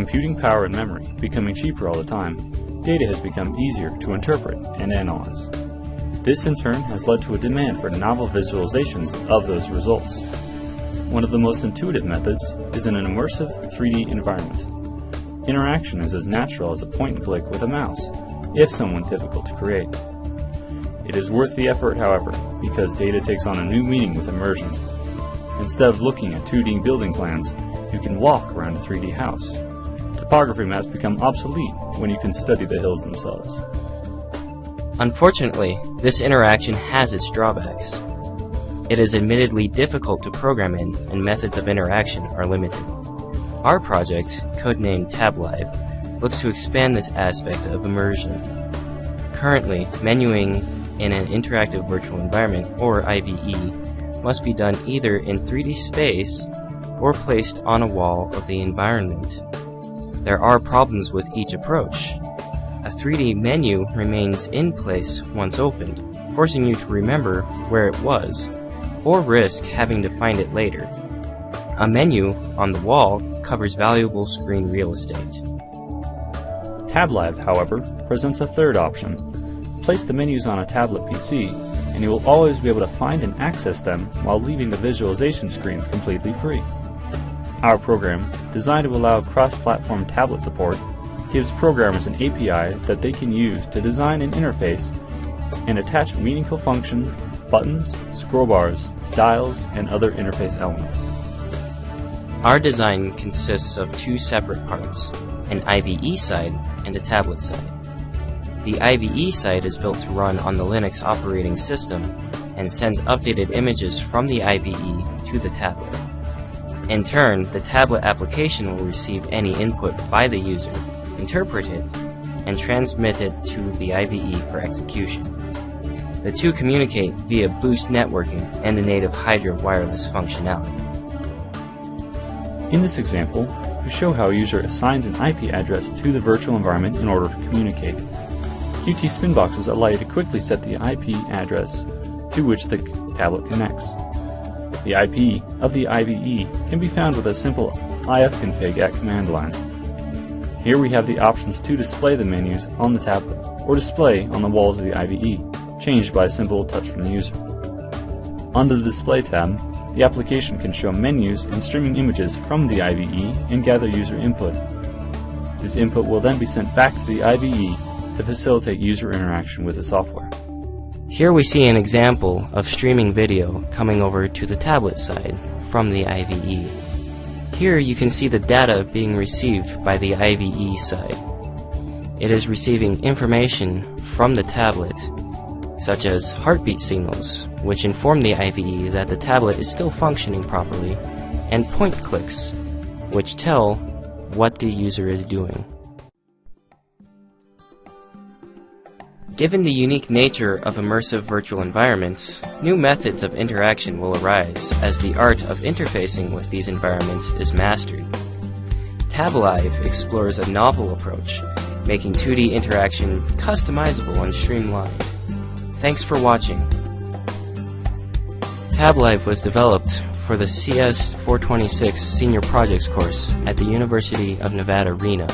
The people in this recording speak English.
computing power and memory becoming cheaper all the time, data has become easier to interpret and analyze. This in turn has led to a demand for novel visualizations of those results. One of the most intuitive methods is in an immersive 3D environment. Interaction is as natural as a point and click with a mouse, if somewhat difficult to create. It is worth the effort, however, because data takes on a new meaning with immersion. Instead of looking at 2D building plans, you can walk around a 3D house. Topography maps become obsolete when you can study the hills themselves. Unfortunately, this interaction has its drawbacks. It is admittedly difficult to program in, and methods of interaction are limited. Our project, codenamed TablIVE, looks to expand this aspect of immersion. Currently, menuing in an interactive virtual environment, or IVE, must be done either in 3D space or placed on a wall of the environment. There are problems with each approach. A 3D menu remains in place once opened, forcing you to remember where it was, or risk having to find it later. A menu on the wall covers valuable screen real estate. TablIVE, however, presents a third option. Place the menus on a tablet PC, and you will always be able to find and access them while leaving the visualization screens completely free. Our program, designed to allow cross-platform tablet support, gives programmers an API that they can use to design an interface and attach meaningful function, buttons, scroll bars, dials, and other interface elements. Our design consists of two separate parts, an IVE side and a tablet side. The IVE side is built to run on the Linux operating system and sends updated images from the IVE to the tablet. In turn, the tablet application will receive any input by the user, interpret it, and transmit it to the IVE for execution. The two communicate via boost networking and the native Hydra wireless functionality. In this example, we show how a user assigns an IP address to the virtual environment in order to communicate. Qt spin boxes allow you to quickly set the IP address to which the tablet connects. The IP of the IVE can be found with a simple ifconfig at command line. Here we have the options to display the menus on the tablet or display on the walls of the IVE, changed by a simple touch from the user. Under the Display tab, the application can show menus and streaming images from the IVE and gather user input. This input will then be sent back to the IVE to facilitate user interaction with the software. Here we see an example of streaming video coming over to the tablet side from the IVE. Here you can see the data being received by the IVE side. It is receiving information from the tablet, such as heartbeat signals, which inform the IVE that the tablet is still functioning properly, and point clicks, which tell what the user is doing. Given the unique nature of immersive virtual environments, new methods of interaction will arise as the art of interfacing with these environments is mastered. TablIVE explores a novel approach, making 2D interaction customizable and streamlined. Thanks for watching. TablIVE was developed for the CS 426 Senior Projects course at the University of Nevada, Reno.